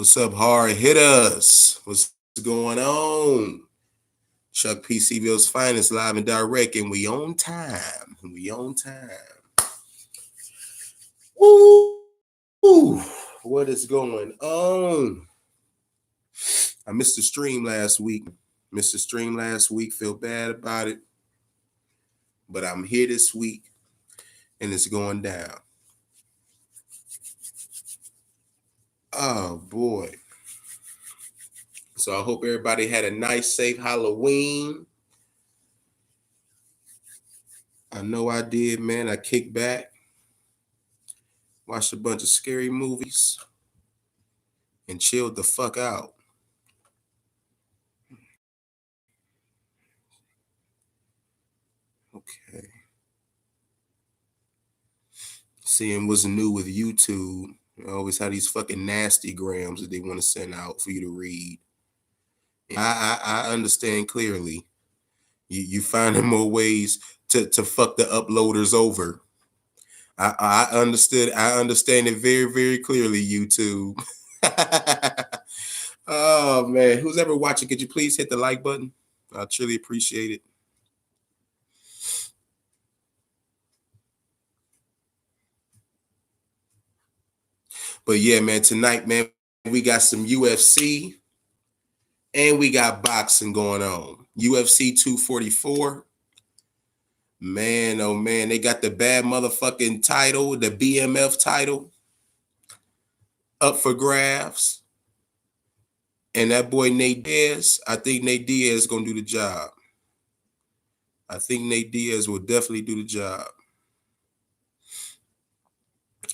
What's up, hard hitters? What's going on? Chuck P. C-Ville's finest, live and direct, and we on time. We on time. Woo! What is going on? I missed the stream last week. Feel bad about it. But I'm here this week, and it's going down. Oh, boy. So I hope everybody had a nice, safe Halloween. I know I did, man. I kicked back, watched a bunch of scary movies, and chilled the fuck out. Okay. Seeing what's new with YouTube. I always have these fucking nasty grams that they want to send out for you to read. I understand clearly. You finding more ways to fuck the uploaders over. I understand it very, very clearly, YouTube. Oh man, who's ever watching, could you please hit the like button? I truly appreciate it. But yeah, man, tonight, man, we got some UFC and we got boxing going on. UFC 244. Man, oh man, they got the bad motherfucking title, the BMF title, up for grabs. And that boy Nate Diaz, I think Nate Diaz is going to do the job. I think Nate Diaz will definitely do the job.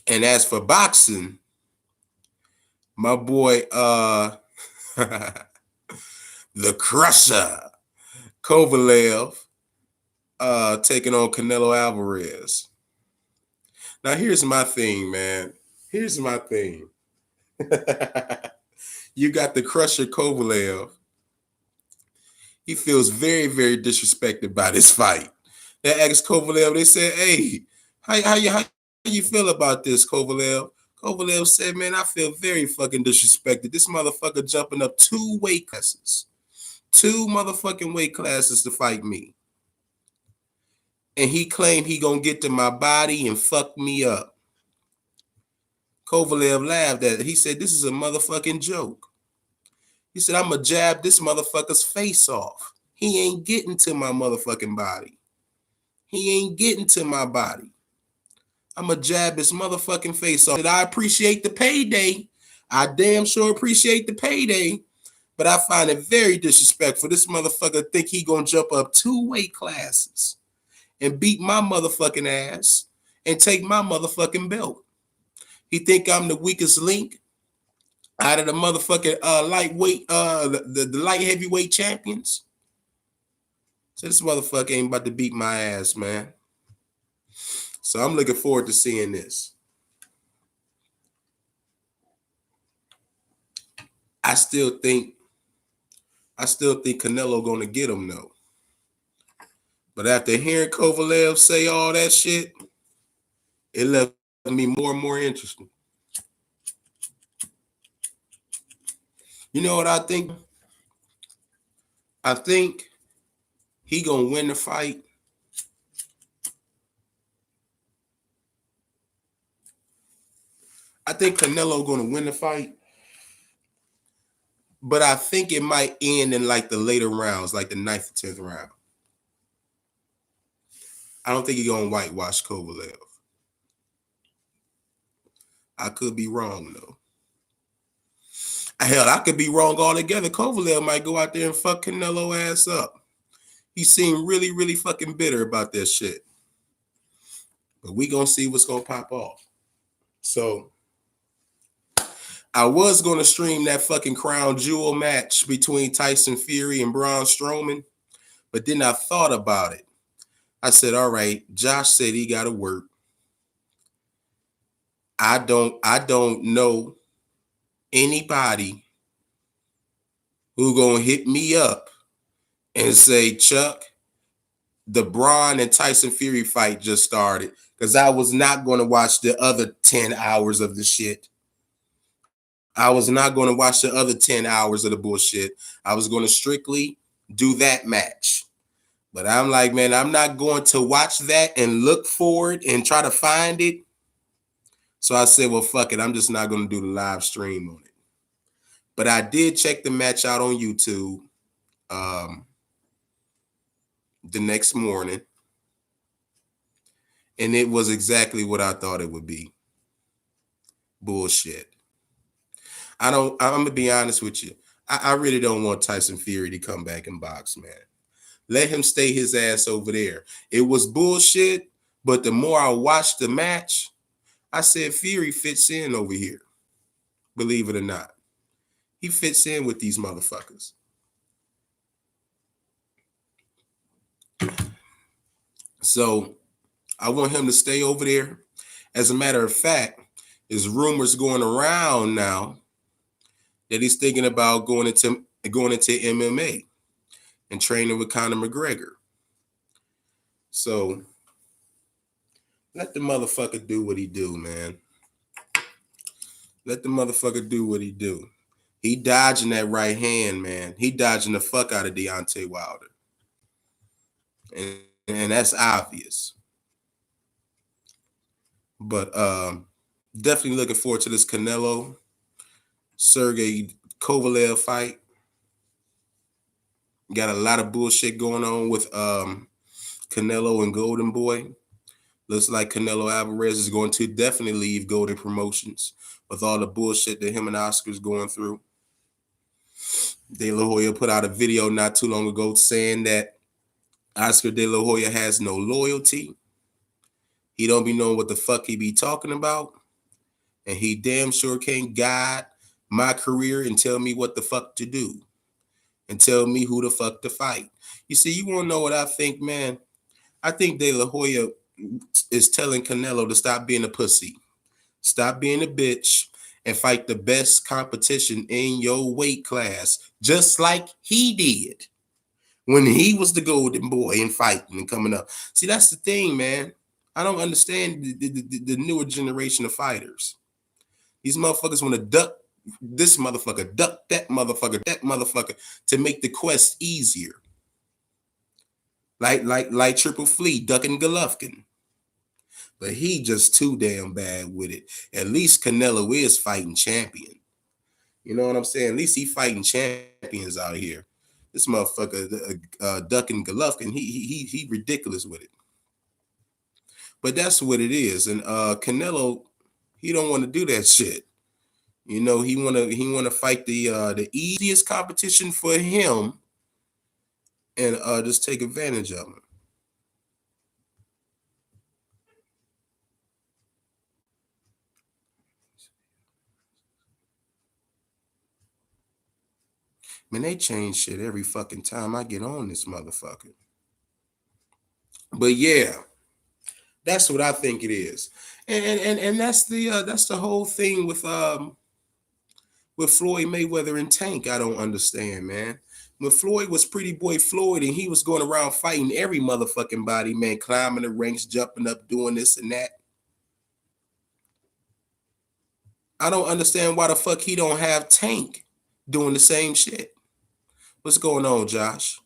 And as for boxing, my boy, the KRUSHER, Kovalev, taking on Canelo Alvarez. Now, here's my thing, man. Here's my thing. You got the KRUSHER Kovalev. He feels very, very disrespected by this fight. They asked Kovalev, they said, hey, how you feel about this, Kovalev? Kovalev said, man, I feel very fucking disrespected. This motherfucker jumping up 2 weight classes. 2 motherfucking weight classes to fight me. And he claimed he gonna get to my body and fuck me up. Kovalev laughed at it. He said, this is a motherfucking joke. He said, I'm gonna jab this motherfucker's face off. He ain't getting to my motherfucking body. He ain't getting to my body. I'm gonna jab his motherfucking face off. I appreciate the payday. I damn sure appreciate the payday. But I find it very disrespectful. This motherfucker think he gonna jump up 2 weight classes and beat my motherfucking ass and take my motherfucking belt. He think I'm the weakest link out of the motherfucking lightweight, the light heavyweight champions. So this motherfucker ain't about to beat my ass, man. So I'm looking forward to seeing this. I still think Canelo gonna get him though. But after hearing Kovalev say all that shit, it left me more and more interested. You know what I think? I think he gonna win the fight. I think Canelo gonna win the fight. But I think it might end in like the later rounds, like the 9th or 10th round. I don't think he's gonna whitewash Kovalev. I could be wrong though. Hell, I could be wrong altogether. Kovalev might go out there and fuck Canelo ass up. He seemed really, really fucking bitter about that shit. But we gonna see what's gonna pop off. So I was gonna stream that fucking crown jewel match between Tyson Fury and Braun Strowman, but then I thought about it. I said, all right, Josh said he gotta work. I don't know anybody who gonna hit me up and say, Chuck, the Braun and Tyson Fury fight just started, because I was not going to watch the other 10 hours of the shit. I was not going to watch the other 10 hours of the bullshit. I was going to strictly do that match. But I'm like, man, I'm not going to watch that and look for it and try to find it. So I said, well, fuck it. I'm just not going to do the live stream on it. But I did check the match out on YouTube the next morning. And it was exactly what I thought it would be. Bullshit. I'm going to be honest with you. I really don't want Tyson Fury to come back and box, man. Let him stay his ass over there. It was bullshit, but the more I watched the match, I said Fury fits in over here. Believe it or not. He fits in with these motherfuckers. So I want him to stay over there. As a matter of fact, there's rumors going around now that he's thinking about going into MMA and training with Conor McGregor. So let the motherfucker do what he do, man. Let the motherfucker do what he do. He dodging that right hand, man. He dodging the fuck out of Deontay Wilder. And that's obvious. But definitely looking forward to this Canelo Sergey Kovalev fight. Got a lot of bullshit going on with Canelo and Golden Boy. Looks like Canelo Alvarez is going to definitely leave Golden Promotions with all the bullshit that him and Oscar's going through. De La Hoya put out a video not too long ago saying that Oscar De La Hoya has no loyalty. He don't be knowing what the fuck he be talking about. And he damn sure can't guide my career and tell me what the fuck to do. And tell me who the fuck to fight. You see, you want to know what I think, man? I think De La Hoya is telling Canelo to stop being a pussy. Stop being a bitch and fight the best competition in your weight class, just like he did when he was the golden boy and fighting and coming up. See, that's the thing, man. I don't understand the newer generation of fighters. These motherfuckers want to duck this motherfucker, duck that motherfucker to make the quest easier. Like Triple Fleet ducking Golovkin. But he just too damn bad with it. At least Canelo is fighting champion. You know what I'm saying? At least he fighting champions out here. This motherfucker ducking Golovkin, he ridiculous with it. But that's what it is. And Canelo, he don't want to do that shit. You know, he wanna fight the easiest competition for him and just take advantage of him. Man, they change shit every fucking time I get on this motherfucker. But yeah, that's what I think it is. And that's the whole thing with Floyd Mayweather and Tank. I don't understand, man. When Floyd was Pretty Boy Floyd and he was going around fighting every motherfucking body, man, climbing the ranks, jumping up, doing this and that. I don't understand why the fuck he don't have Tank doing the same shit. What's going on, Josh?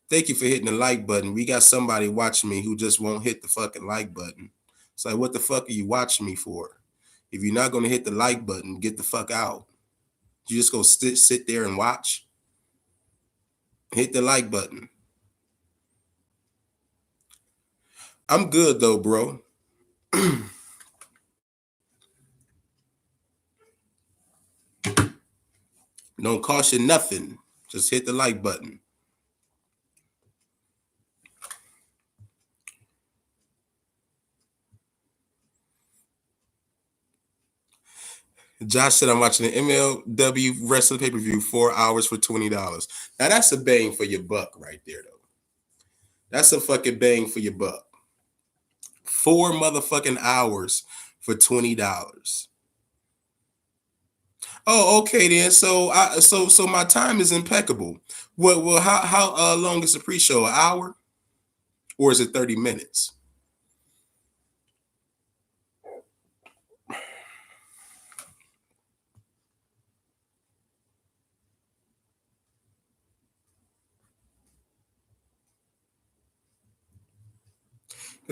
Thank you for hitting the like button. We got somebody watching me who just won't hit the fucking like button. It's like, what the fuck are you watching me for? If you're not going to hit the like button, get the fuck out. You just go sit there and watch. Hit the like button. I'm good though, bro. Don't cost you nothing. Just hit the like button. Josh said I'm watching the MLW wrestling pay-per-view 4 hours for $20. Now that's a bang for your buck right there, though. That's a fucking bang for your buck. 4 motherfucking hours for $20. Oh, okay then. So my time is impeccable. Well, how long is the pre-show? An hour, or is it 30 minutes?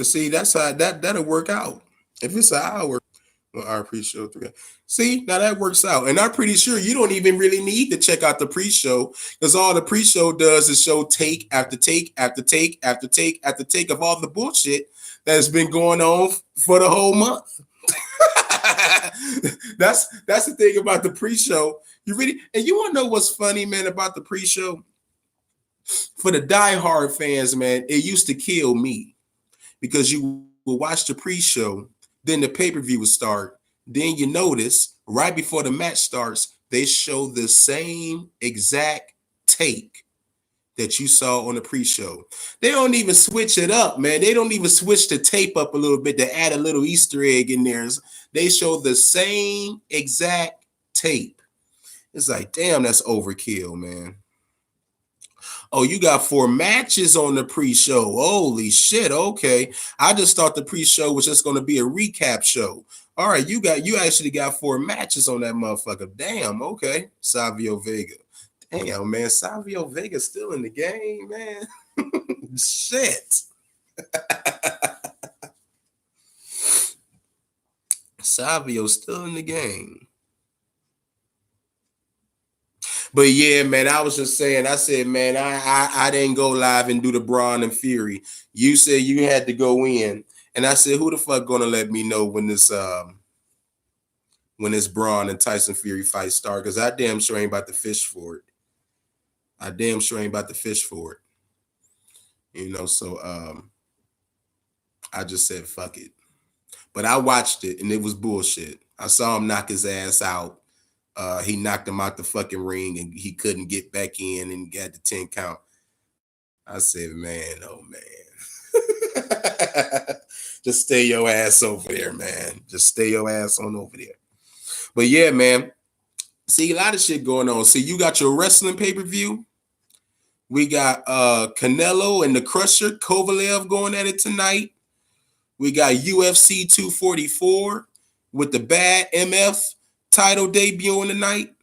See, that's how that'll work out. If it's an hour, well, our pre-show 3. See, now that works out. And I'm pretty sure you don't even really need to check out the pre-show because all the pre-show does is show take after take after take after take after take of all the bullshit that's been going on for the whole month. That's the thing about the pre-show. You really, and you want to know what's funny, man, about the pre-show? For the diehard fans, man, it used to kill me because you will watch the pre-show, then the pay-per-view will start. Then you notice right before the match starts, they show the same exact take that you saw on the pre-show. They don't even switch it up, man. They don't even switch the tape up a little bit to add a little Easter egg in there. They show the same exact tape. It's like, damn, that's overkill, man. Oh, you got 4 matches on the pre-show. Holy shit. Okay. I just thought the pre-show was just going to be a recap show. All right, you actually got 4 matches on that motherfucker. Damn, okay. Savio Vega. Damn, man. Savio Vega's still in the game, man. Shit. Savio's still in the game. But yeah, man, I was just saying, I said, man, I didn't go live and do the Braun and Fury. You said you had to go in. And I said, who the fuck gonna let me know when this Braun and Tyson Fury fight start? Because I damn sure ain't about to fish for it. You know, so I just said fuck it. But I watched it and it was bullshit. I saw him knock his ass out. He knocked him out the fucking ring and he couldn't get back in and got the 10 count. I said, man, oh man. Just stay your ass over there, man. Just stay your ass on over there. But yeah, man. See, a lot of shit going on. See, you got your wrestling pay-per-view. We got Canelo and the KRUSHER, Kovalev going at it tonight. We got UFC 244 with the bad MF title debuting tonight.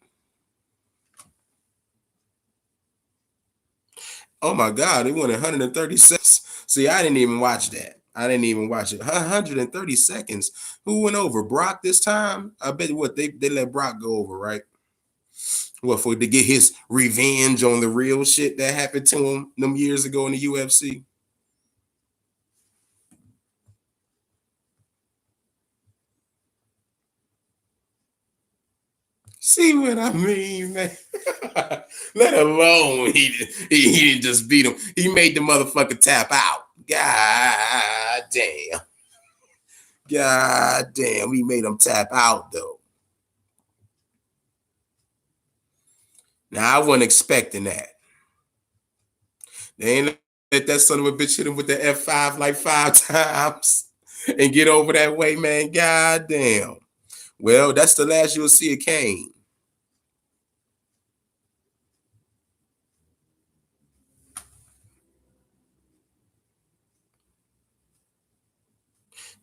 Oh my God, it went 136. See, I didn't even watch that. 130 seconds. Who went over? Brock this time? I bet what they let Brock go over, right? What, for to get his revenge on the real shit that happened to him them years ago in the UFC? See what I mean, man? Let alone he didn't just beat him. He made the motherfucker tap out. God damn. God damn. He made him tap out, though. Now, I wasn't expecting that. They ain't let that son of a bitch hit him with the F5 like 5 times and get over that way, man. God damn. Well, that's the last you'll see of Kane.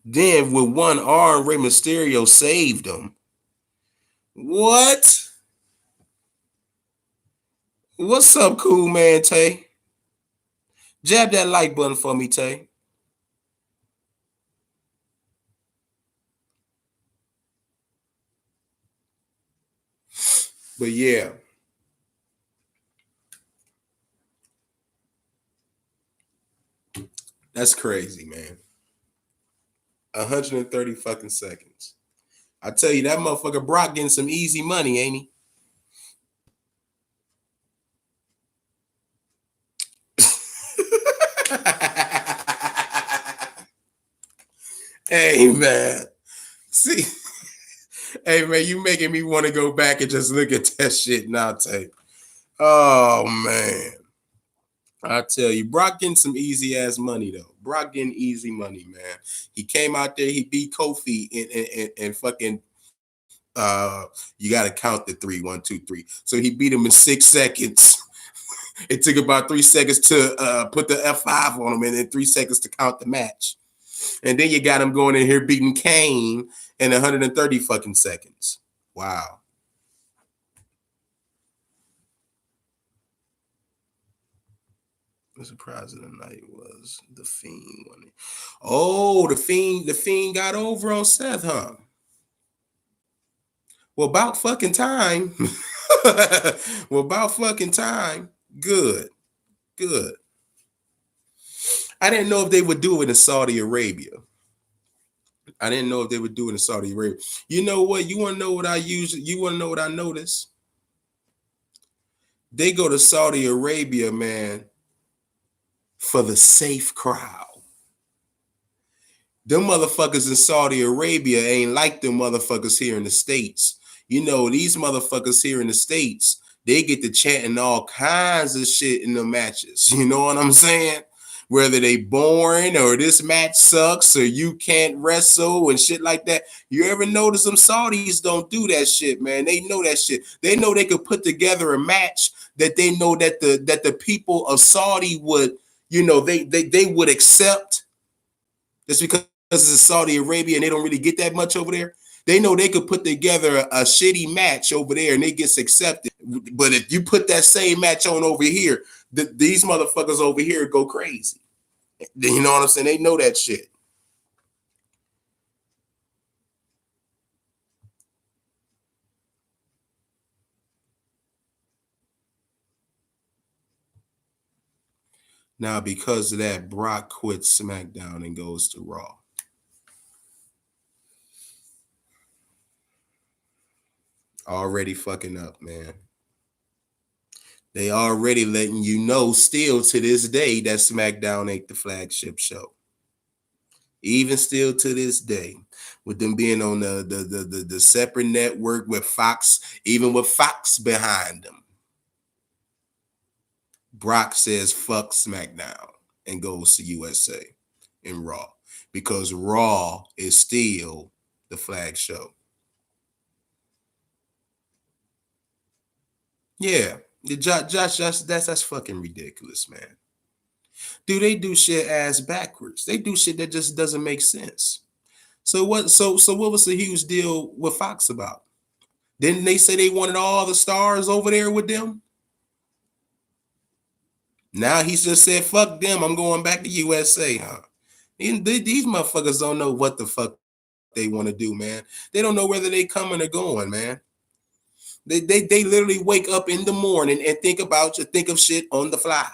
Then with one arm, Rey Mysterio saved him. What? What's up, cool man, Tay? Jab that like button for me, Tay. But yeah. That's crazy, man. 130 fucking seconds. I tell you, that motherfucker Brock getting some easy money, ain't he? Hey, man. See, hey, man, you making me want to go back and just look at that shit now, Tay. Oh, man. I tell you, Brock getting some easy ass money though. Brock getting easy money, man. He came out there, he beat Kofi and fucking you gotta count the 3, 1, 2, 3. So he beat him in 6 seconds. It took about 3 seconds to put the F5 on him and then 3 seconds to count the match. And then you got him going in here beating Kane in 130 fucking seconds. Wow. The surprise of the night was the Fiend winning. Oh, the Fiend got over on Seth, huh? Well, about fucking time. Well, about fucking time. Good, good. I didn't know if they would do it in Saudi Arabia. I didn't know if they would do it in Saudi Arabia. You know what? You want to know what I use? You want to know what I noticed? They go to Saudi Arabia, man, for the safe crowd. Them motherfuckers in Saudi Arabia ain't like them motherfuckers here in the States. You know, these motherfuckers here in the States, they get to chanting all kinds of shit in the matches. You know what I'm saying? Whether they boring or this match sucks or you can't wrestle and shit like that. You ever notice them Saudis don't do that shit, man? They know that shit. They know they could put together a match that they know that the people of Saudi would, you know, they would accept. Just because it's Saudi Arabia and they don't really get that much over there. They know they could put together a shitty match over there and it gets accepted. But if you put that same match on over here, these motherfuckers over here go crazy. You know what I'm saying? They know that shit. Now, because of that, Brock quits SmackDown and goes to Raw. Already fucking up, man. They already letting you know still to this day that SmackDown ain't the flagship show. Even still to this day, with them being on the separate network with Fox, even with Fox behind them. Brock says fuck SmackDown and goes to USA and Raw because Raw is still the flag show. Yeah, Josh, that's fucking ridiculous, man. Dude, they do shit ass backwards. They do shit that just doesn't make sense. So what? So what was the huge deal with Fox about? Didn't they say they wanted all the stars over there with them? Now he's just said, fuck them. I'm going back to USA, huh? These motherfuckers don't know what the fuck they want to do, man. They don't know whether they coming or going, man. They literally wake up in the morning and think of shit on the fly.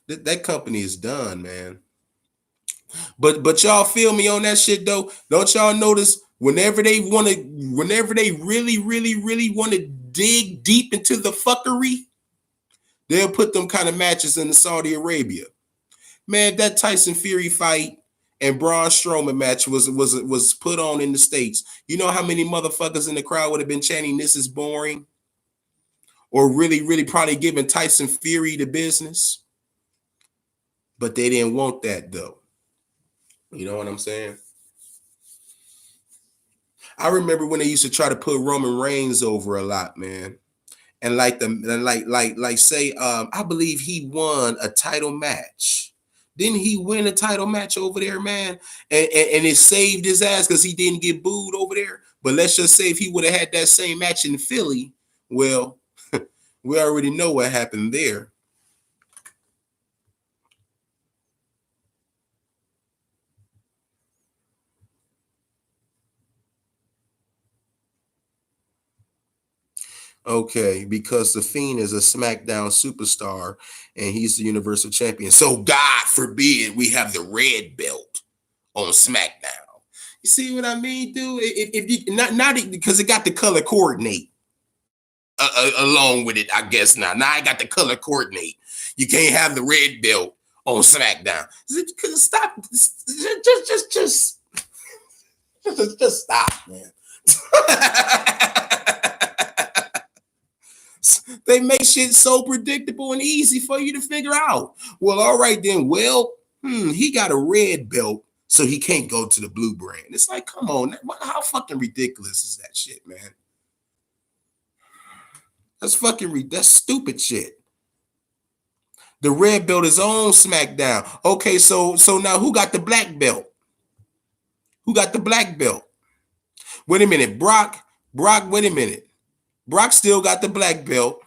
That company is done, man. But y'all feel me on that shit though? Don't y'all notice whenever they really, really, really want to dig deep into the fuckery, they'll put them kind of matches in the Saudi Arabia. Man, that Tyson Fury fight and Braun Strowman match was put on in the States. You know how many motherfuckers in the crowd would have been chanting, "This is boring," or really, really probably giving Tyson Fury the business? But they didn't want that though. You know what I'm saying? I remember when they used to try to put Roman Reigns over a lot, man. And like say, I believe he won a title match. Didn't he win a title match over there, man? And it saved his ass because he didn't get booed over there. But let's just say if he would have had that same match in Philly, well, we already know what happened there. Okay, because the Fiend is a SmackDown superstar and he's the Universal Champion. So God forbid we have the red belt on SmackDown. You see what I mean, dude? If you not because it got the color coordinate along with it, I guess now. Now I got the color coordinate. You can't have the red belt on SmackDown. Stop. Just stop, man. They make shit so predictable and easy for you to figure out. Well, all right then. Well, he got a red belt, so he can't go to the blue brand. It's like, come on, how fucking ridiculous is that shit, man? That's stupid shit. The red belt is on SmackDown. Okay, so now who got the black belt? Who got the black belt? Wait a minute, Brock, wait a minute. Brock still got the black belt.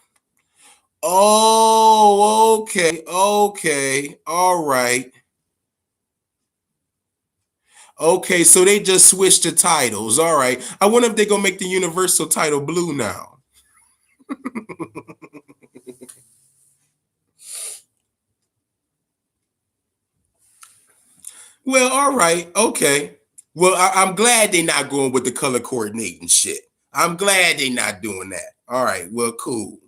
Oh, okay, okay, all right. Okay, so they just switched the titles. All right. I wonder if they're gonna make the universal title blue now. Well, all right, okay. Well, I'm glad they're not going with the color coordinating shit. I'm glad they're not doing that. All right, well, cool.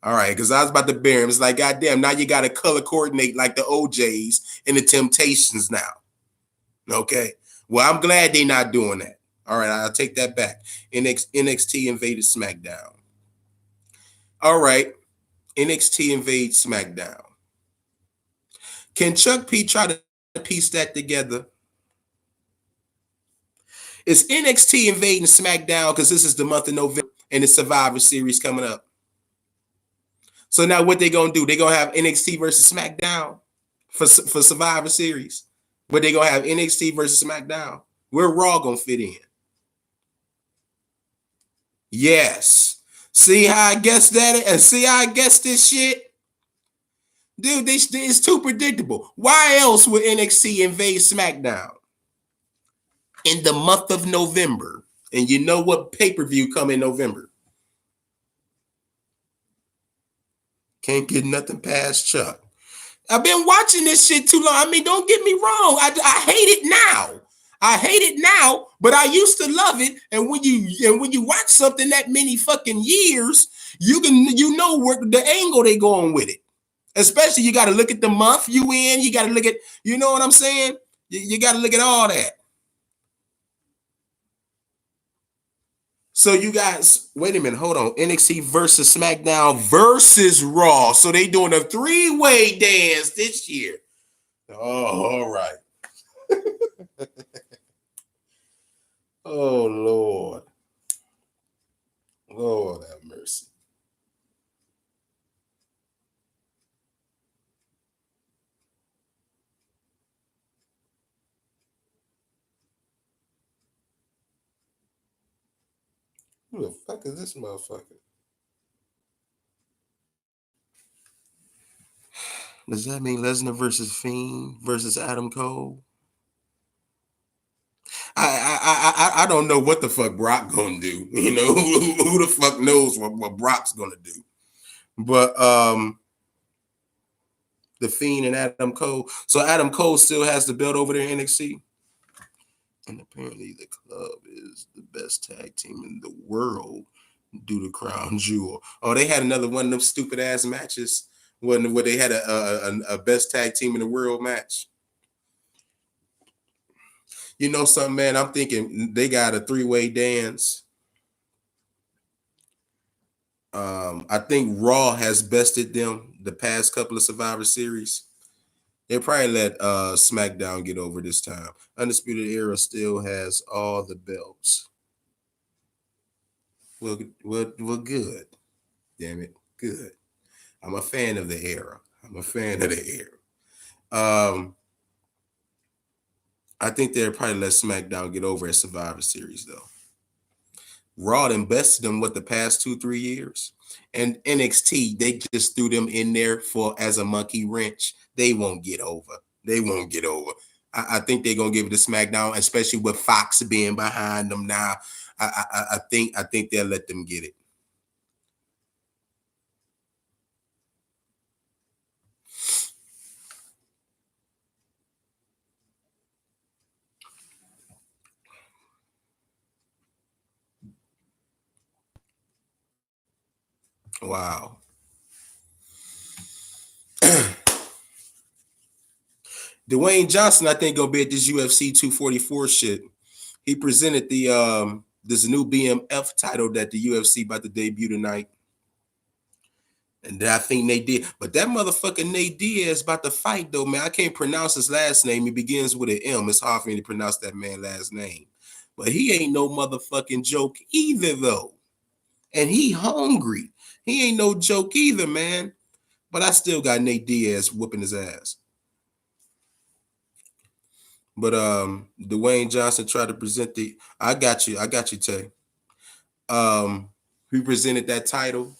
All right, because I was about to bear him. It's like, goddamn, now you got to color coordinate like the OJs and the Temptations now. Okay. Well, I'm glad they're not doing that. All right, I'll take that back. NXT invaded SmackDown. All right, NXT invade SmackDown. Can Chuck P try to piece that together? Is NXT invading SmackDown because this is the month of November and the Survivor Series coming up? So now what they gonna do? They gonna have NXT versus SmackDown for Survivor Series, but they gonna have NXT versus SmackDown. Where Raw gonna fit in? Yes. See how I guessed that, and see how I guessed this shit, dude. This is too predictable. Why else would NXT invade SmackDown in the month of November? And you know what pay per view come in November? Can't get nothing past Chuck. I've been watching this shit too long. I mean, don't get me wrong. I hate it now. I hate it now, but I used to love it. And when you watch something that many fucking years, you know where the angle they going with it. Especially you got to look at the month you in. You got to look at, you know what I'm saying? You got to look at all that. So you guys, wait a minute, hold on. NXT versus SmackDown versus Raw. So they doing a three-way dance this year. Oh, all right. Oh Lord. Lord have mercy. Who the fuck is this motherfucker? Does that mean Lesnar versus Fiend versus Adam Cole? I don't know what the fuck Brock gonna do. You know who the fuck knows what Brock's gonna do. But the Fiend and Adam Cole. So Adam Cole still has the belt over there in NXT. And apparently the club is the best tag team in the world due to Crown Jewel. Oh, they had another one of them stupid ass matches when where they had a best tag team in the world match. You know something, man? I'm thinking they got a three-way dance. I think Raw has bested them the past couple of Survivor Series. They probably let SmackDown get over this time. Undisputed Era still has all the belts. Well, good. Damn it, good. I'm a fan of the era. I'm a fan of the era. I think they'll probably let SmackDown get over at Survivor Series though. Raw invested them what the past 2-3 years, and NXT they just threw them in there for as a monkey wrench. They won't get over. They won't get over. I think they're gonna give it to SmackDown, especially with Fox being behind them now. I think they'll let them get it. Wow. Dwayne Johnson, I think, gonna be at this UFC 244 shit. He presented the this new BMF title that the UFC about to debut tonight. And I think Nate Diaz, but that motherfucker Nate Diaz about to fight though, man. I can't pronounce his last name. He begins with an M. It's hard for me to pronounce that man's last name. But he ain't no motherfucking joke either, though. And he hungry. He ain't no joke either, man. But I still got Nate Diaz whooping his ass. But Dwayne Johnson tried to present the I got you, Tay. He presented that title.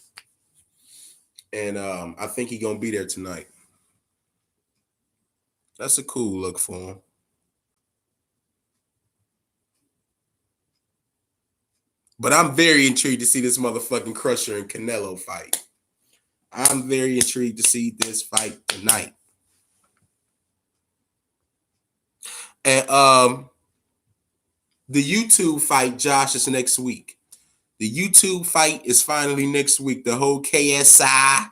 And I think he's gonna be there tonight. That's a cool look for him. But I'm very intrigued to see this motherfucking Crusher and Canelo fight. I'm very intrigued to see this fight tonight. And the YouTube fight, Josh, is next week. The YouTube fight is finally next week. The whole KSI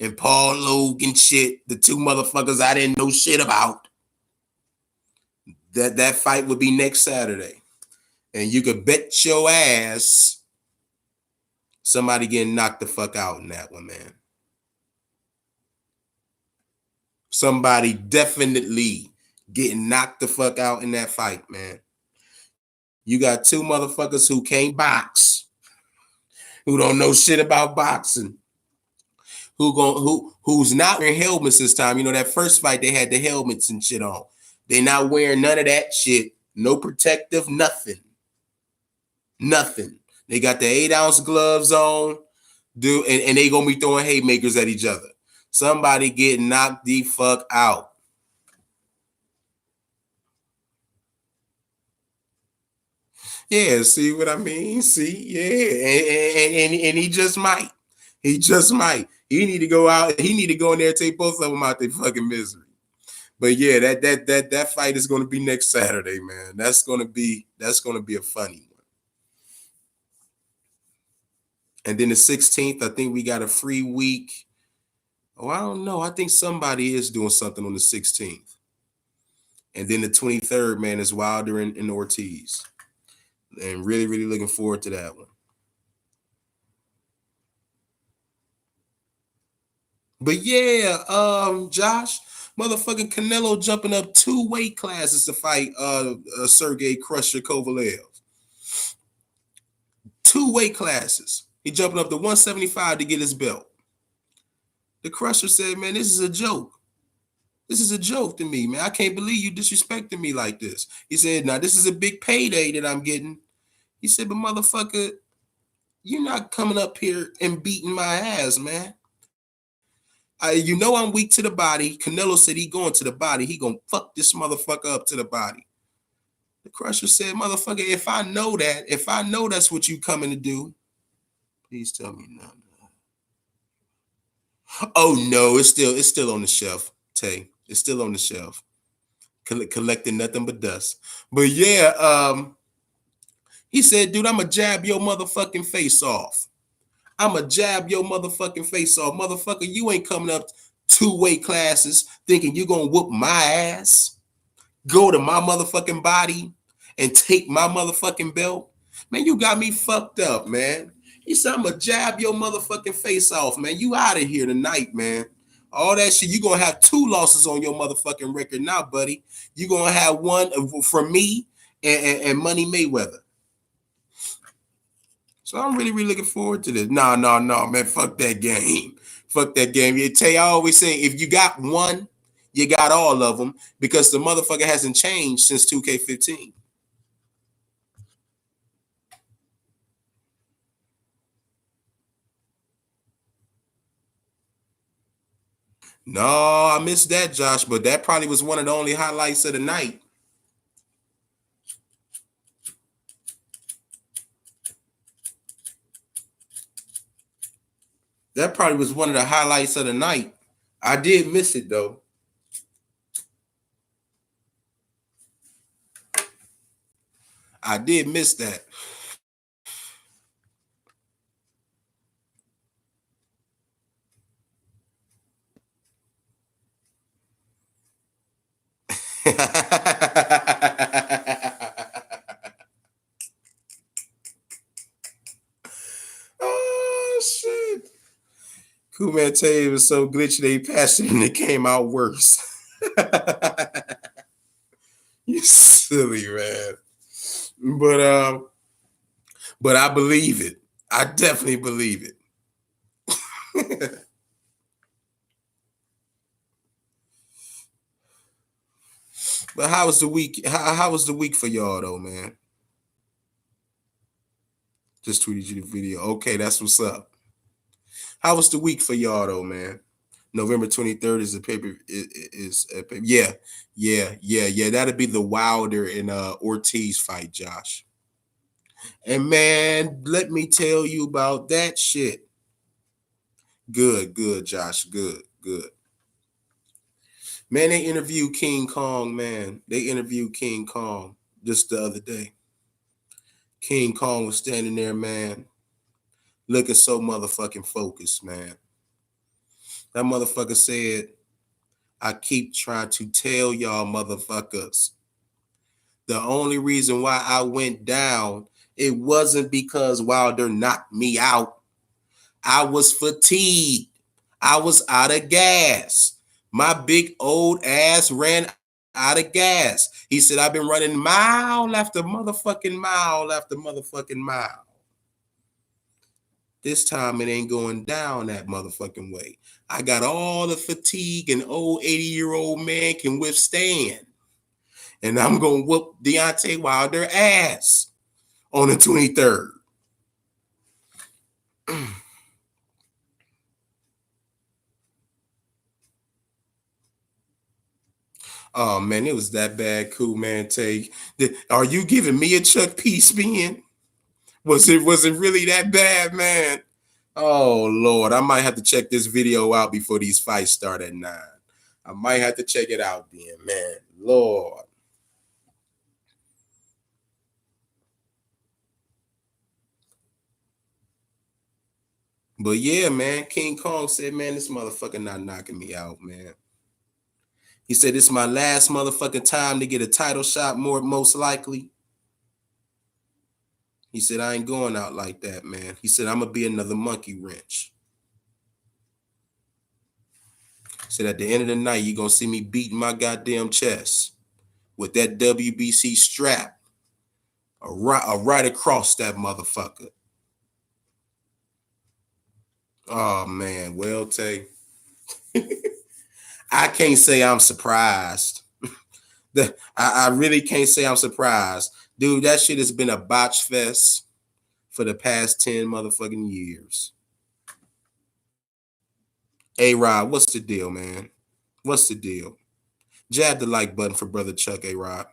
and Paul Logan shit, the two motherfuckers I didn't know shit about. That fight would be next Saturday. And you could bet your ass somebody getting knocked the fuck out in that one, man. Somebody definitely getting knocked the fuck out in that fight, man. You got two motherfuckers who can't box, who don't know shit about boxing, who's not wearing helmets this time. You know, that first fight they had the helmets and shit on. They not wearing none of that shit. No protective, nothing. Nothing. They got the 8-ounce gloves on, dude, and they gonna be throwing haymakers at each other. Somebody get knocked the fuck out. Yeah, see what I mean? See, yeah, and he just might. He just might. He need to go out. He need to go in there and take both of them out their fucking misery. But yeah, that fight is going to be next Saturday, man. That's going to be a funny one. And then the 16th, I think we got a free week. Oh, I don't know. I think somebody is doing something on the 16th. And then the 23rd, man, is Wilder and Ortiz. And really, really looking forward to that one. But yeah, Josh, motherfucking Canelo jumping up 2 weight classes to fight Sergey Crusher Kovalev. 2 weight classes. He jumping up to 175 to get his belt. The Crusher said, man, this is a joke. This is a joke to me, man. I can't believe you disrespecting me like this. He said, now this is a big payday that I'm getting. He said, but motherfucker, you're not coming up here and beating my ass, man. You know I'm weak to the body. Canelo said he going to the body. He gonna fuck this motherfucker up to the body. The Crusher said, motherfucker, if I know that's what you coming to do, please tell me no. Oh no, it's still on the shelf, Tay. It's still on the shelf. Collecting nothing but dust. But yeah, he said, dude, I'ma jab your motherfucking face off. I'ma jab your motherfucking face off. Motherfucker, you ain't coming up 2 weight classes thinking you're gonna whoop my ass, go to my motherfucking body and take my motherfucking belt. Man, you got me fucked up, man. He said, I'ma jab your motherfucking face off, man. You out of here tonight, man. All that shit, you're gonna have 2 losses on your motherfucking record now, buddy. You're gonna have one from me and Money Mayweather. So I'm really, really looking forward to this. No, man. Fuck that game. Fuck that game. You Tay, I always say, if you got one, you got all of them because the motherfucker hasn't changed since 2K15. No, I missed that, Josh, but that probably was one of the only highlights of the night. That probably was one of the highlights of the night. I did miss it, though. I did miss that. Oh, shit. Cool Man Tay was so glitchy they passed it and it came out worse. You silly, man. But I believe it. I definitely believe it. But how was the week? How was the week for y'all though, man? Just tweeted you the video. Okay, that's what's up. How was the week for y'all though, man? November 23rd is the paper. Yeah, yeah. That'll be the Wilder and Ortiz fight, Josh. And man, let me tell you about that shit. Good, Josh. Good. Man, they interviewed King Kong, man. They interviewed King Kong just the other day. King Kong was standing there, man, looking so motherfucking focused, man. That motherfucker said, I keep trying to tell y'all motherfuckers, the only reason why I went down, it wasn't because Wilder knocked me out. I was fatigued. I was out of gas. My big old ass ran out of gas. He said, I've been running mile after motherfucking mile after motherfucking mile. This time it ain't going down that motherfucking way. I got all the fatigue an old 80-year-old man can withstand. And I'm going to whoop Deontay Wilder ass on the 23rd. Oh, man, it was that bad. Cool, man. Are you giving me a Chuck P spin? Was it really that bad, man? Oh, Lord. I might have to check this video out before these fights start at 9. I might have to check it out then, man. Lord. But yeah, man, King Kong said, man, this motherfucker not knocking me out, man. He said, this is my last motherfucking time to get a title shot, most likely. He said, I ain't going out like that, man. He said, I'm going to be another monkey wrench. He said, at the end of the night, you're going to see me beating my goddamn chest with that WBC strap right across that motherfucker. Oh, man. Well, Tay, I can't say I'm surprised. I really can't say I'm surprised. Dude, that shit has been a botch fest for the past 10 motherfucking years. A-Rod, what's the deal, man? What's the deal? Jab the like button for Brother Chuck, A-Rod.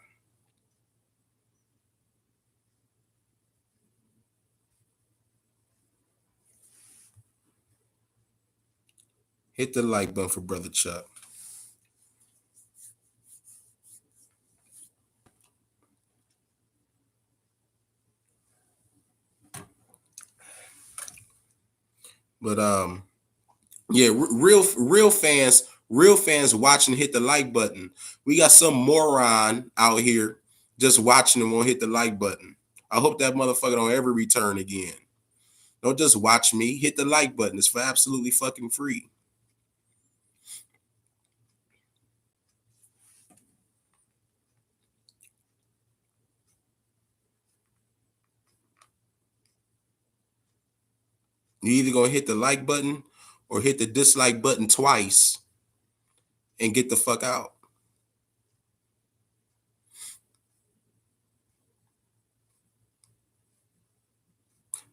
Hit the like button for Brother Chuck. But yeah, real fans watching, hit the like button. We got some moron out here just watching and won't hit the like button. I hope that motherfucker don't ever return again. Don't just watch me. Hit the like button. It's for absolutely fucking free. You either gonna hit the like button or hit the dislike button twice and get the fuck out.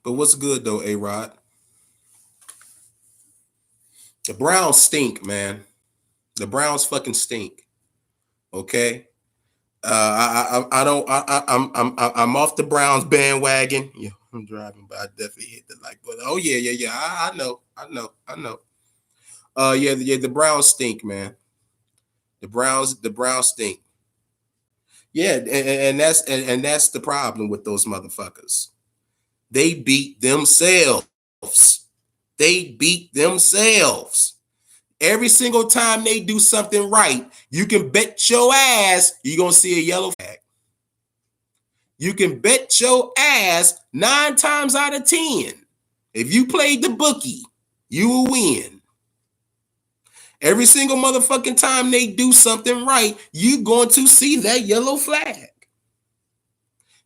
But what's good though, A-Rod? The Browns stink, man. The Browns fucking stink. Okay. I'm off the Browns bandwagon. Yeah, I'm driving, but I definitely hit the like button. Oh yeah. I know. Yeah, the Browns stink, man. The Browns stink. Yeah, and that's the problem with those motherfuckers. They beat themselves. They beat themselves. Every single time they do something right, you can bet your ass you're going to see a yellow flag. You can bet your ass 9 times out of 10. If you played the bookie, you will win. Every single motherfucking time they do something right, you're going to see that yellow flag.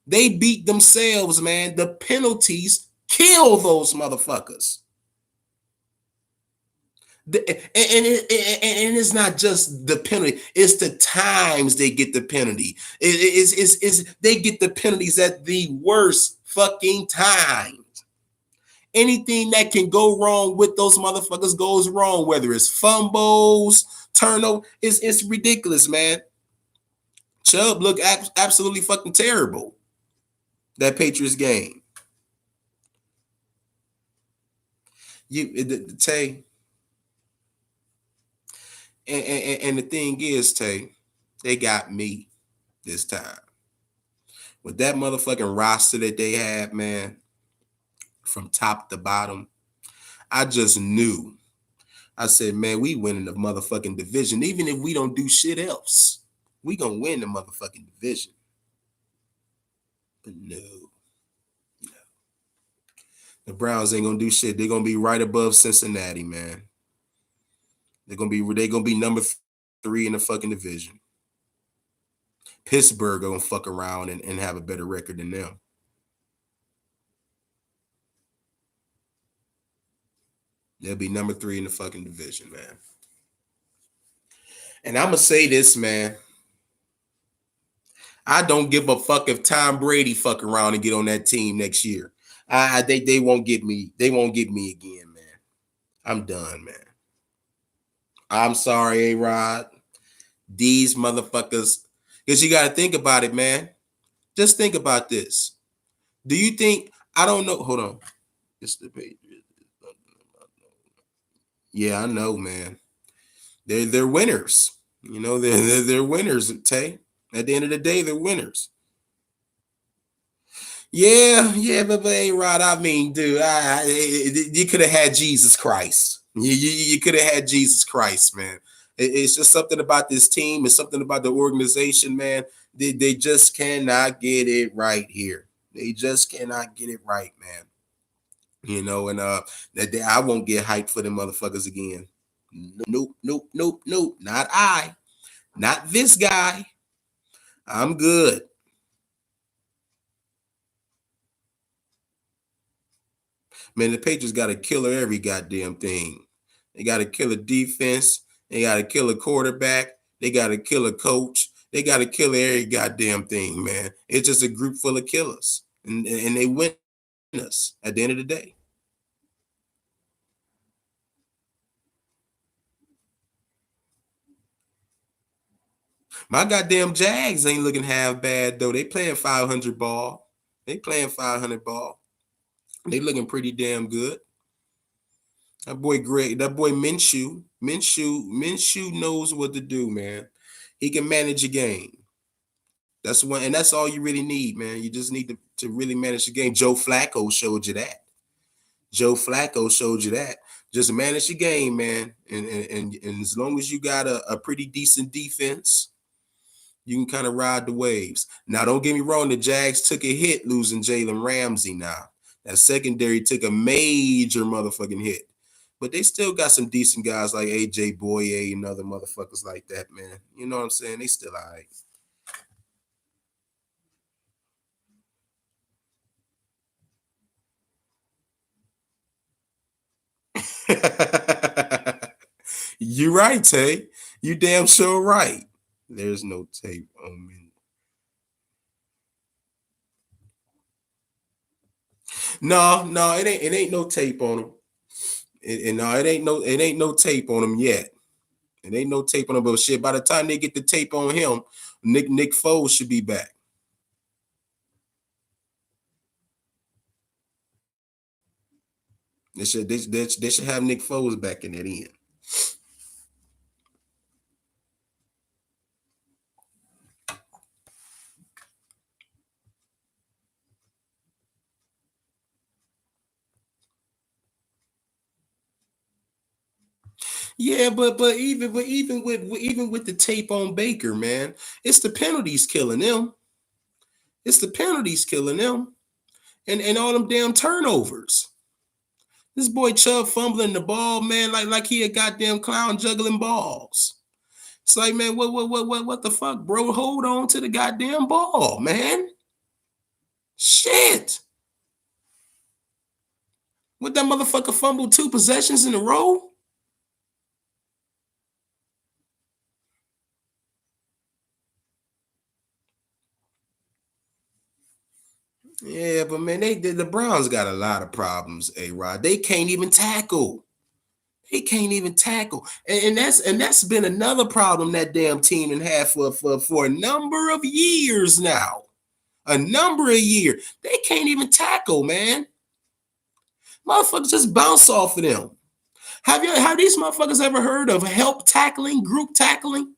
They beat themselves, man. The penalties kill those motherfuckers. And it's not just the penalty, it's the times they get the penalty. They get the penalties at the worst fucking times. Anything that can go wrong with those motherfuckers goes wrong, whether it's fumbles, turnover. It's ridiculous, man. Chubb looked absolutely fucking terrible that Patriots game. Tay, and the thing is, Tay, they got me this time. With that motherfucking roster that they had, man, from top to bottom, I just knew. I said, man, we winning the motherfucking division. Even if we don't do shit else, we gonna win the motherfucking division. But no. The Browns ain't gonna do shit. They're gonna be right above Cincinnati, man. They're gonna be number 3 in the fucking division. Pittsburgh gonna fuck around and have a better record than them. They'll be number 3 in the fucking division, man. And I'm gonna say this, man. I don't give a fuck if Tom Brady fuck around and get on that team next year. They won't get me. They won't get me again, man. I'm done, man. I'm sorry, A-Rod. These motherfuckers, because you got to think about it, man. Just think about this. Do you think, I don't know, hold on. It's the Patriots. Yeah, I know, man. They're winners. You know, they're winners, Tay. At the end of the day, they're winners. Yeah, but A-Rod, I mean, dude, you could have had Jesus Christ. You could have had Jesus Christ, man. It's just something about this team. It's something about the organization, man. They just cannot get it right here. They just cannot get it right, man. You know, and that day I won't get hyped for them motherfuckers again. Nope. Not I. Not this guy. I'm good. Man, the Patriots got a killer every goddamn thing. They got a killer defense. They got a killer quarterback. They got a killer coach. They got a killer every goddamn thing, man. It's just a group full of killers. And they win us at the end of the day. My goddamn Jags ain't looking half bad, though. They playing 500 ball. They playing 500 ball. They looking pretty damn good. That boy Minshew knows what to do, man. He can manage a game. That's one, and that's all you really need, man. You just need to really manage the game. Joe Flacco showed you that. Just manage the game, man. And as long as you got a pretty decent defense, you can kind of ride the waves. Now, don't get me wrong, the Jags took a hit losing Jalen Ramsey now. That secondary took a major motherfucking hit. But they still got some decent guys like AJ Boye and other motherfuckers like that, man. You know what I'm saying? They still all right. You right, Tay. You damn sure right. There's no tape on me. No, it ain't no tape on him. No, it ain't no tape on him yet. It ain't no tape on him, but shit. By the time they get the tape on him, Nick Foles should be back. They should have Nick Foles back in that end. Yeah, but even with the tape on Baker, man, it's the penalties killing them. It's the penalties killing them, and all them damn turnovers. This boy Chubb fumbling the ball, man, like he a goddamn clown juggling balls. It's like, man, what the fuck, bro? Hold on to the goddamn ball, man. Shit. What that motherfucker fumbled 2 possessions in a row? Yeah, but man, the Browns got a lot of problems, A-Rod. They can't even tackle. They can't even tackle. And that's been another problem that damn team and had for a number of years now. A number of years. They can't even tackle, man. Motherfuckers just bounce off of them. Have these motherfuckers ever heard of help tackling, group tackling?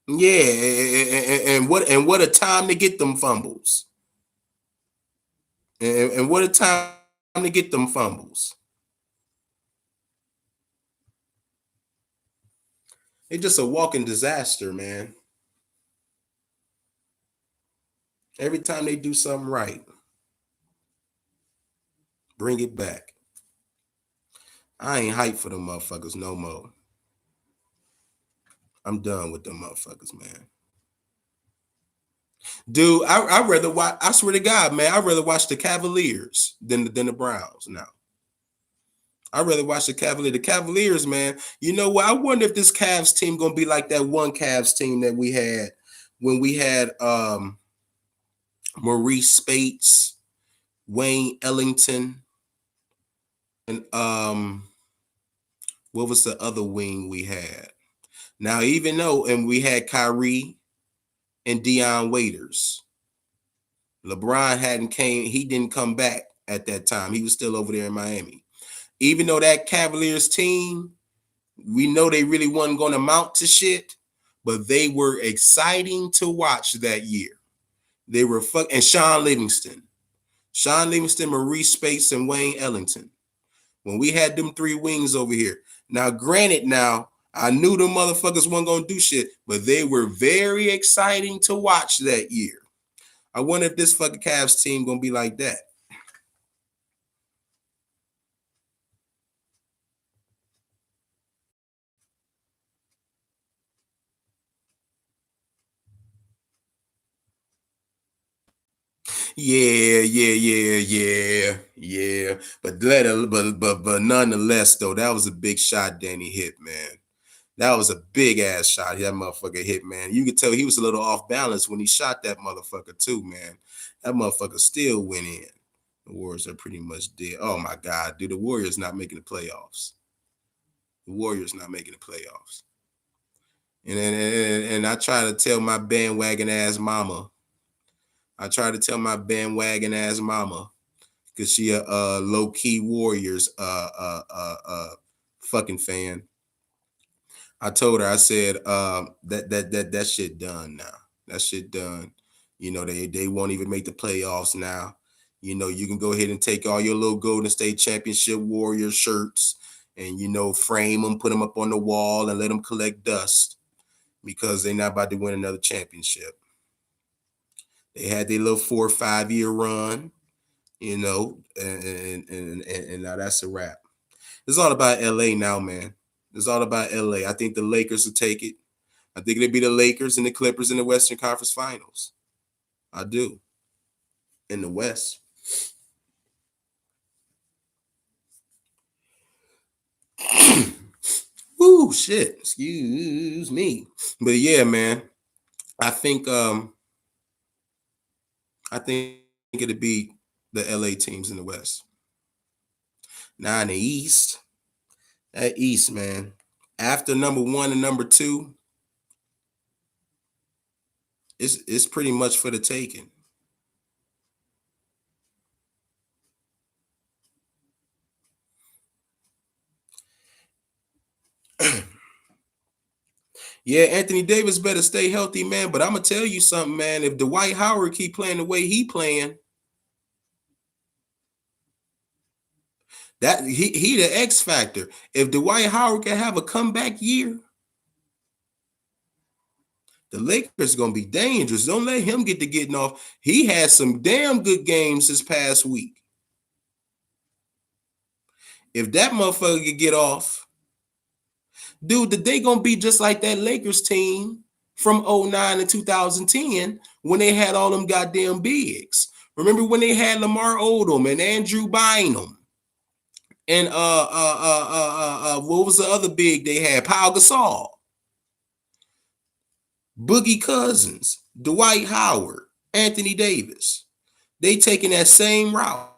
Yeah, and what a time to get them fumbles. And what a time to get them fumbles. They just a walking disaster, man. Every time they do something right, bring it back. I ain't hyped for them motherfuckers no more. I'm done with them motherfuckers, man. Dude, I rather watch. I swear to God, man, I'd rather watch the Cavaliers than the Browns now. I'd rather watch the Cavaliers. The Cavaliers, man. You know what? I wonder if this Cavs team gonna be like that one Cavs team that we had when we had Maurice Spates, Wayne Ellington, and what was the other wing we had? Now, even though, and we had Kyrie and Deion Waiters. LeBron he didn't come back at that time. He was still over there in Miami. Even though that Cavaliers team, we know they really wasn't going to mount to shit, but they were exciting to watch that year. They were and Sean Livingston, Maurice Spates, and Wayne Ellington. When we had them three wings over here. Now, granted, I knew the motherfuckers weren't gonna do shit, but they were very exciting to watch that year. I wonder if this fucking Cavs team gonna be like that. Yeah. But nonetheless, though, that was a big shot Danny hit, man. That was a big ass shot. That motherfucker hit, man. You could tell he was a little off balance when he shot that motherfucker too, man. That motherfucker still went in. The Warriors are pretty much dead. Oh my God, dude, the Warriors not making the playoffs. The Warriors not making the playoffs. And I try to tell my bandwagon ass mama. Because she a low key Warriors fucking fan. I told her, I said, that shit done now. That shit done. You know, they won't even make the playoffs now. You know, you can go ahead and take all your little Golden State Championship Warrior shirts and, you know, frame them, put them up on the wall and let them collect dust because they're not about to win another championship. They had their little 4 or 5 year run, you know, and now that's a wrap. It's all about LA now, man. It's all about LA. I think the Lakers will take it. I think it'll be the Lakers and the Clippers in the Western Conference Finals. I do. In the West. Woo, shit. Excuse me. But yeah, man. I think it'll be the LA teams in the West. Now in the East, that East, man. After number 1 and number 2, it's pretty much for the taking. Yeah, Anthony Davis better stay healthy, man. But I'm gonna tell you something, man. If Dwight Howard keep playing the way he playing, that he the X factor. If Dwight Howard can have a comeback year, the Lakers gonna be dangerous. Don't let him get to getting off. He had some damn good games this past week. If that motherfucker could get off, dude, they gonna be just like that Lakers team from 09 and 2010 when they had all them goddamn bigs. Remember when they had Lamar Odom and Andrew Bynum and what was the other big they had? Pau Gasol, Boogie Cousins, Dwight Howard, Anthony Davis. They taking that same route.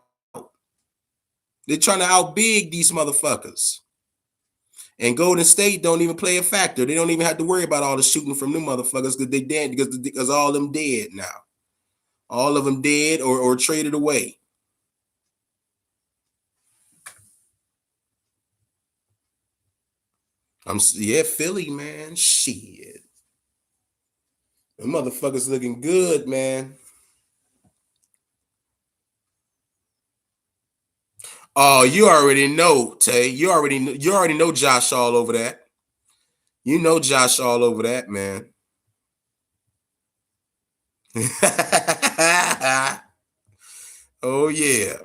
They're trying to outbig these motherfuckers. And Golden State don't even play a factor. They don't even have to worry about all the shooting from them motherfuckers because they dead because all of them dead now. All of them dead or traded away. Philly, man. Shit. The motherfuckers looking good, man. Oh, you already know, Tay. You already know Josh all over that. You know Josh all over that, man. Oh yeah.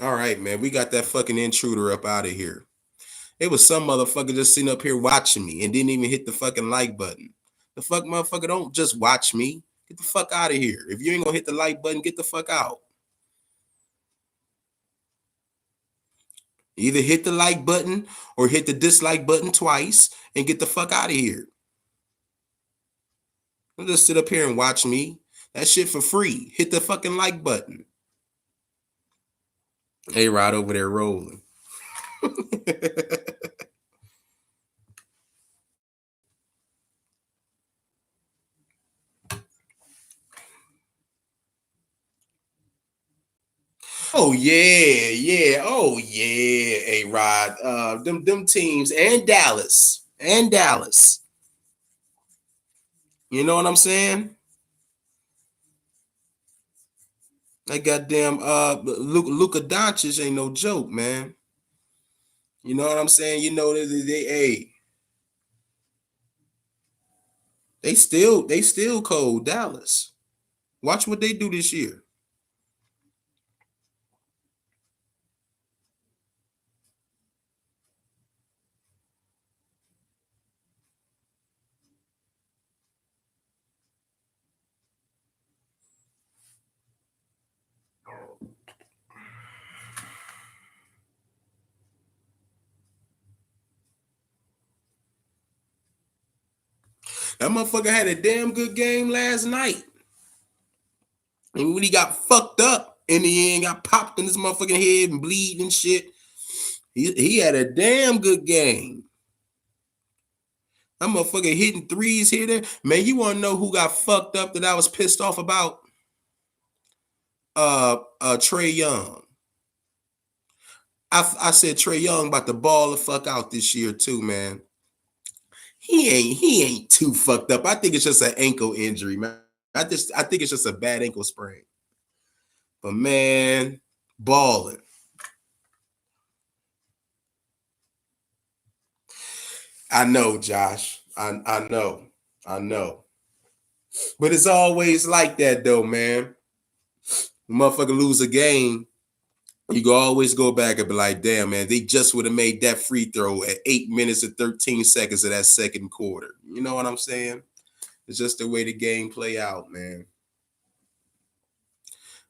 All right, man. We got that fucking intruder up out of here. It was some motherfucker just sitting up here watching me and didn't even hit the fucking like button. The fuck motherfucker don't just watch me. Get the fuck out of here. If you ain't gonna hit the like button, get the fuck out. Either hit the like button or hit the dislike button twice and get the fuck out of here. Don't just sit up here and watch me. That shit for free. Hit the fucking like button. Hey, Rod over there rolling. Oh yeah. Oh yeah, A-Rod. Them teams and Dallas. You know what I'm saying? That goddamn Luka Doncic ain't no joke, man. You know what I'm saying? You know they still cold Dallas. Watch what they do this year. That motherfucker had a damn good game last night. And when he got fucked up in the end, got popped in his motherfucking head and bleed and shit, he had a damn good game. That motherfucker hitting threes here there. Man, you want to know who got fucked up that I was pissed off about? Trae Young. I said Trae Young about to ball the fuck out this year too, man. He ain't too fucked up. I think it's just an ankle injury, man. I think it's just a bad ankle sprain. But man, balling. I know, Josh. I know. But it's always like that though, man. The motherfucker lose a game, you can always go back and be like, damn, man, they just would have made that free throw at 8 minutes and 13 seconds of that second quarter. You know what I'm saying? It's just the way the game play out, man.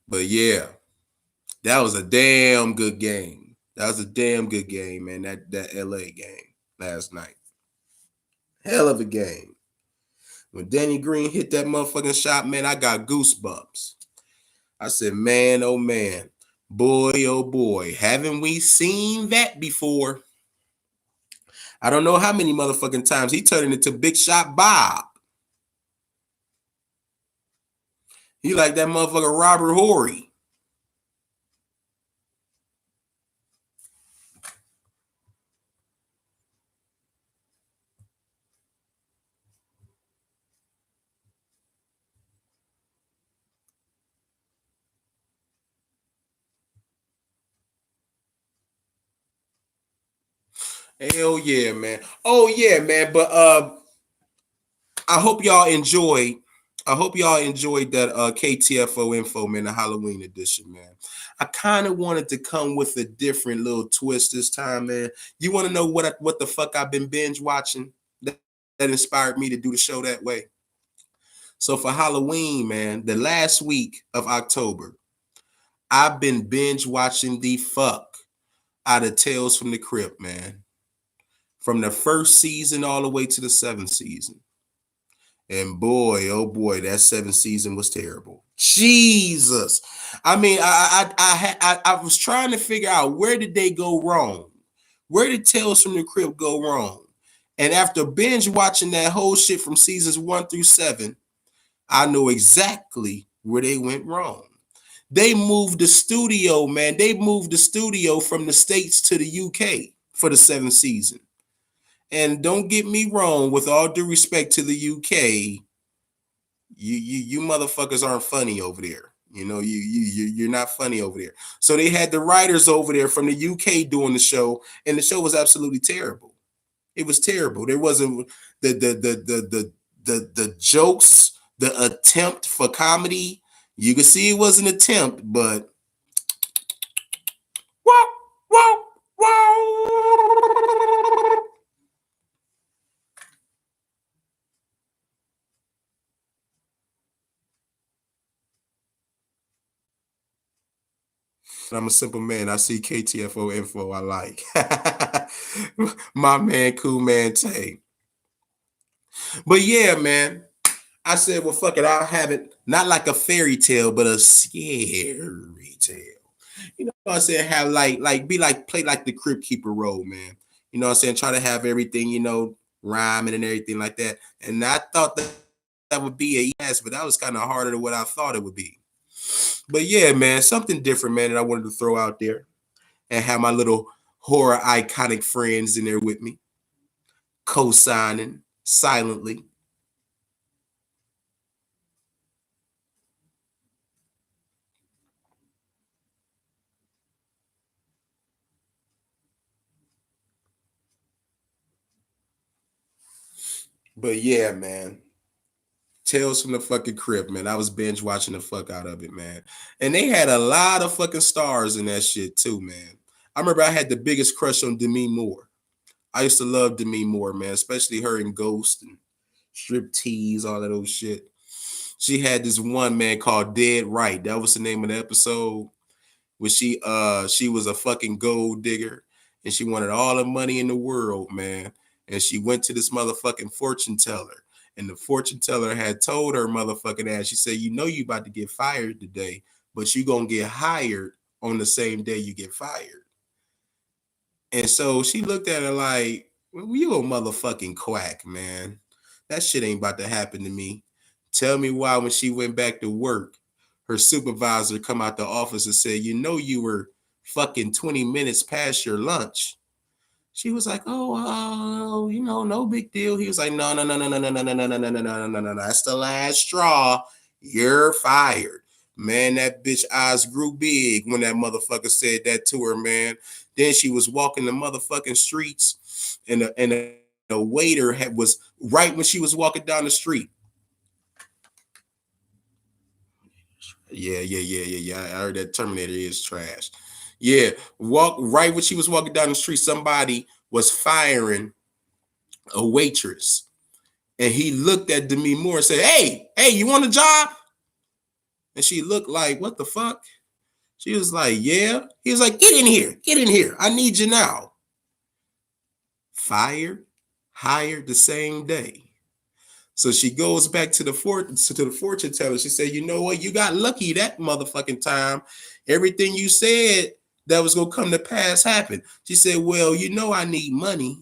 But yeah, that was a damn good game. That was a damn good game, man, that LA game last night. Hell of a game. When Danny Green hit that motherfucking shot, man, I got goosebumps. I said, man, oh man. Boy, oh boy, haven't we seen that before? I don't know how many motherfucking times he turned into Big Shot Bob. He like that motherfucker Robert Horry. Hell yeah, man. Oh yeah, man. But I hope y'all enjoyed. I hope y'all enjoyed that KTFO info, man, the Halloween edition, man. I kind of wanted to come with a different little twist this time, man. You want to know what the fuck I've been binge watching? inspired me to do the show that way. So for Halloween, man, the last week of October, I've been binge watching the fuck out of Tales from the Crypt, man. From the first season all the way to the seventh season. And boy, oh boy, that seventh season was terrible. Jesus. I mean, I was trying to figure out, where did they go wrong? Where did Tales from the Crypt go wrong? And after binge watching that whole shit from seasons 1 through 7, I know exactly where they went wrong. They moved the studio, man. They moved the studio from the States to the UK for the seventh season. And don't get me wrong, with all due respect to the UK, you motherfuckers aren't funny over there. You know, you're not funny over there. So they had the writers over there from the UK doing the show, and the show was absolutely terrible. It was terrible. There wasn't the jokes, the attempt for comedy. You could see it was an attempt, but whoa, whoa, whoa. I'm a simple man. I see KTFO info I like. My man, Cool Man Tay. But yeah, man. I said, well, fuck it. I'll have it not like a fairy tale, but a scary tale. You know what I'm saying? Have be like, play like the Crypt Keeper role, man. You know what I'm saying? Try to have everything, you know, rhyming and everything like that. And I thought that would be a yes, but that was kind of harder than what I thought it would be. But yeah, man, something different, man, that I wanted to throw out there and have my little horror iconic friends in there with me, co-signing silently. But yeah, man. Tales from the fucking Crypt, man. I was binge watching the fuck out of it, man. And they had a lot of fucking stars in that shit too, man. I remember I had the biggest crush on Demi Moore. I used to love Demi Moore, man, especially her in Ghost and Strip Tease, all that old shit. She had this one, man, called Dead Right. That was the name of the episode. Where she was a fucking gold digger and she wanted all the money in the world, man. And she went to this motherfucking fortune teller. And the fortune teller had told her motherfucking ass, she said, you know you about to get fired today, but you gonna get hired on the same day you get fired. And so she looked at her like, well, you a motherfucking quack, man. That shit ain't about to happen to me. Tell me why when she went back to work, her supervisor come out the office and said, you know you were fucking 20 minutes past your lunch. She was like, oh, you know, no big deal. He was like, no, no, no, no, no, no, no, no, no, no, no, no, no, no, no. That's the last straw. You're fired. Man, that bitch eyes grew big when that motherfucker said that to her, man. Then she was walking the motherfucking streets, and the waiter was right when she was walking down the street. Yeah. I heard that Terminator is trash. Yeah, walk right when she was walking down the street. Somebody was firing a waitress, and he looked at Demi Moore and said, "Hey, you want a job?" And she looked like, "What the fuck?" She was like, "Yeah." He was like, get in here. I need you now." Fired, hired the same day. So she goes back to the fortune teller. She said, "You know what? You got lucky that motherfucking time. Everything you said that was gonna come to pass happened." She said, "Well, you know I need money.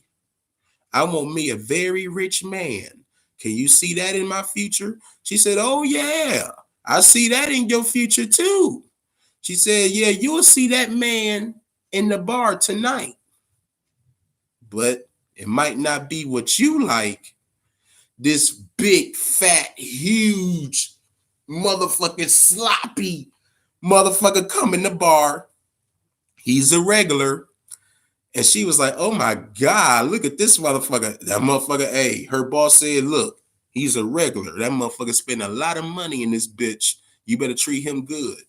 I want me a very rich man. Can you see that in my future?" She said, "Oh yeah, I see that in your future too." She said, "Yeah, you'll see that man in the bar tonight, but it might not be what you like. This big, fat, huge, motherfucking sloppy motherfucker come in the bar. He's a regular." And she was like, "Oh my God, look at this motherfucker." That motherfucker, hey, her boss said, "Look, he's a regular. That motherfucker spend a lot of money in this bitch. You better treat him good."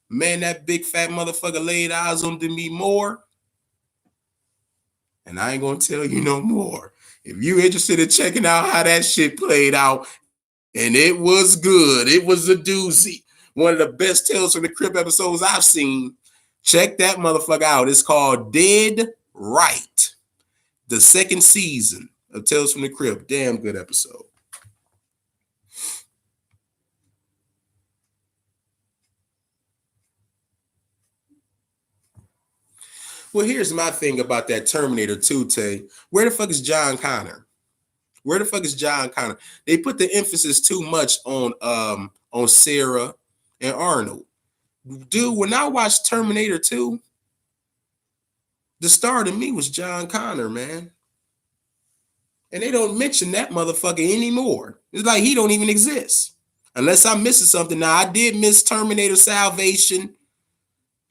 Man, that big fat motherfucker laid eyes on Demi Moore. And I ain't gonna tell you no more. If you're interested in checking out how that shit played out, and it was good, it was a doozy. One of the best Tales from the Crypt episodes I've seen. Check that motherfucker out. It's called Dead Right. The second season of Tales from the Crypt. Damn good episode. Well, here's my thing about that Terminator 2, Tay. Where the fuck is John Connor? Where the fuck is John Connor? They put the emphasis too much on Sarah and Arnold. Dude, when I watched Terminator 2, the star to me was John Connor, man. And they don't mention that motherfucker anymore. It's like he don't even exist. Unless I'm missing something. Now, I did miss Terminator Salvation.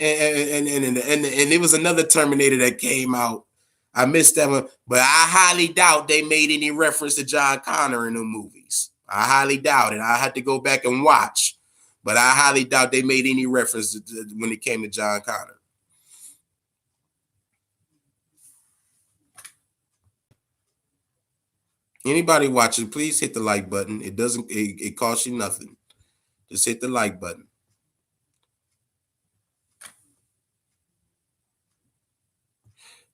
And it was another Terminator that came out. I missed that one, but I highly doubt they made any reference to John Connor in the movies. I highly doubt it. I had to go back and watch, but I highly doubt they made any reference when it came to John Connor. Anybody watching, please hit the like button. It costs you nothing. Just hit the like button.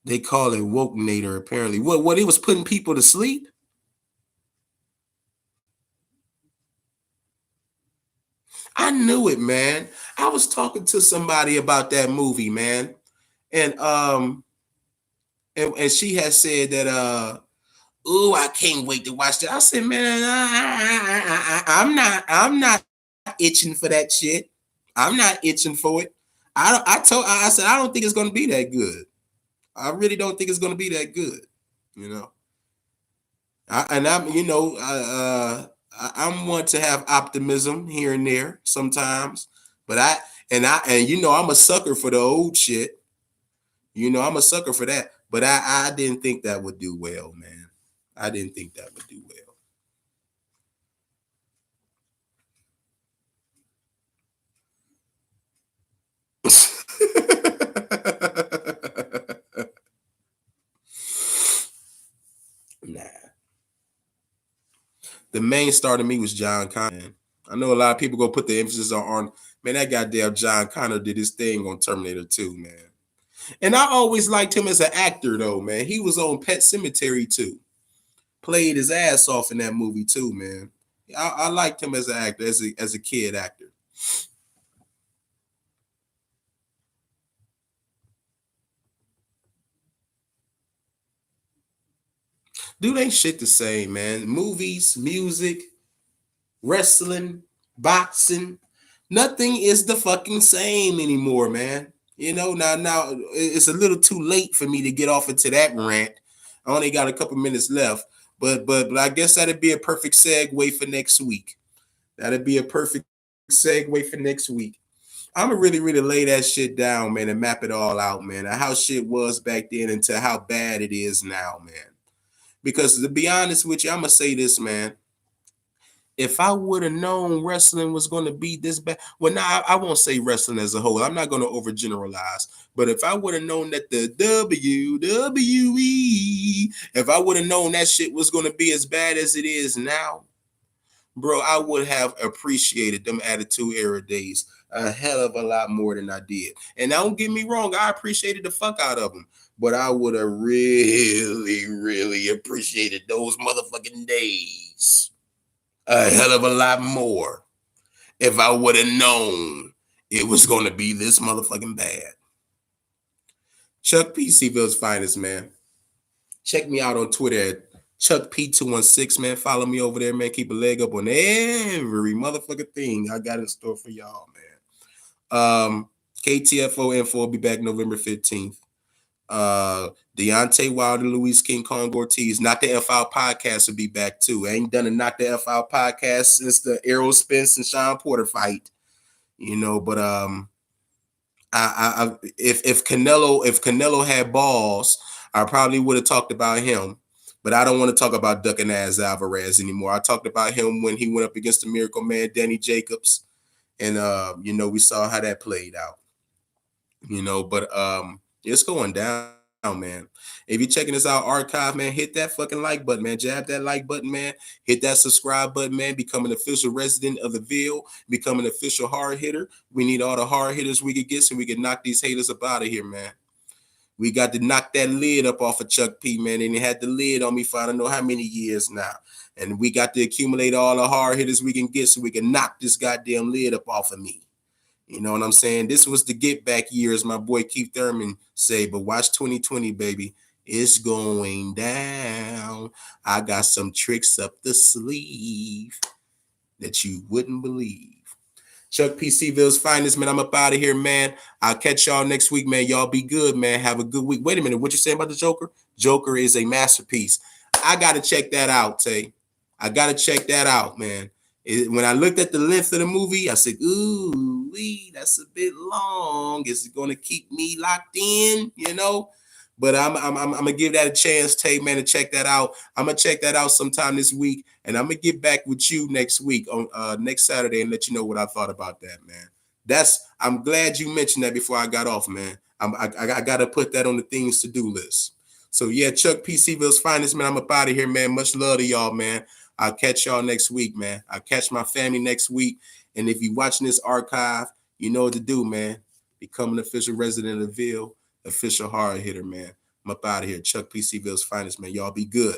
They call it wokenator, apparently. What it was putting people to sleep? I knew it, man. I was talking to somebody about that movie, man. And she had said that oh, I can't wait to watch that. I said, man, I'm not itching for that shit. I'm not itching for it. I said I don't think it's gonna be that good. I really don't think it's gonna be that good. You know. I'm one to have optimism here and there sometimes, but I'm a sucker for the old shit. I'm a sucker for that, but I didn't think that would do well, man. I didn't think that would do well. Nah. The main star to me was John Connor. Man. I know a lot of people go put the emphasis on man, that goddamn John Connor did his thing on Terminator 2, man. And I always liked him as an actor, though, man. He was on Pet Sematary too. Played his ass off in that movie too, man. I liked him as an actor, as a kid actor. Dude, ain't shit the same, man. Movies, music, wrestling, boxing, nothing is the fucking same anymore, man. Now it's a little too late for me to get off into that rant. I only got a couple minutes left, but I guess that'd be a perfect segue for next week. That'd be a perfect segue for next week. I'm gonna really, really lay that shit down, man, and map it all out, man. How shit was back then and to how bad it is now, man. Because to be honest with you, I'm gonna say this, man. If I would have known wrestling was going to be this bad, well, now I won't say wrestling as a whole. I'm not going to overgeneralize, but if I would have known that the WWE, if I would have known that shit was going to be as bad as it is now, bro, I would have appreciated them Attitude Era days a hell of a lot more than I did. And don't get me wrong, I appreciated the fuck out of them, but I would have really, really appreciated those motherfucking days a hell of a lot more if I would have known it was going to be this motherfucking bad. Chuck P. C-Ville's finest, man. Check me out on Twitter at Chuck P216, man. Follow me over there, man. Keep a leg up on every motherfucking thing I got in store for y'all, man. KTFO Info will be back November 15th. Deontay Wilder, Luis King Kong Ortiz, Not the F Out podcast will be back too. I ain't done a Not the F Out podcast since the Errol Spence and Sean Porter fight, but if Canelo had balls, I probably would have talked about him, but I don't want to talk about Ducking Ass Alvarez anymore. I talked about him when he went up against the Miracle Man, Danny Jacobs, and we saw how that played out, but it's going down. man. If you're checking us out archive, man, hit that fucking like button, man. Jab that like button, man. Hit that subscribe button, man. Become an official resident of the Ville. Become an official hard hitter. We need all the hard hitters we could get so we can knock these haters up out of here, man. We got to knock that lid up off of Chuck P, man. And he had the lid on me for I don't know how many years now. And we got to accumulate all the hard hitters we can get so we can knock this goddamn lid up off of me. You know what I'm saying? This was the get back year, as my boy Keith Thurman say, but watch 2020, baby. It's going down. I got some tricks up the sleeve that you wouldn't believe. Chuck P. C-Ville's finest, man. I'm up out of here, man. I'll catch y'all next week, man. Y'all be good, man. Have a good week. Wait a minute. What you saying about the Joker? Joker is a masterpiece. I got to check that out, Tay. I got to check that out, man. When I looked at the length of the movie, I said, ooh, that's a bit long. Is it going to keep me locked in, you know? But I'm going to give that a chance, Tay, man, to check that out. I'm going to check that out sometime this week, and I'm going to get back with you next week on next Saturday and let you know what I thought about that, man. I'm glad you mentioned that before I got off, man. I got to put that on the things to do list. So, yeah, Chuck P. C-Ville's finest, man. I'm up out of here, man. Much love to y'all, man. I'll catch y'all next week, man. I'll catch my family next week. And if you're watching this archive, you know what to do, man. Become an official resident of the Ville, official hard hitter, man. I'm up out of here. Chuck P. C-Ville's finest, man. Y'all be good.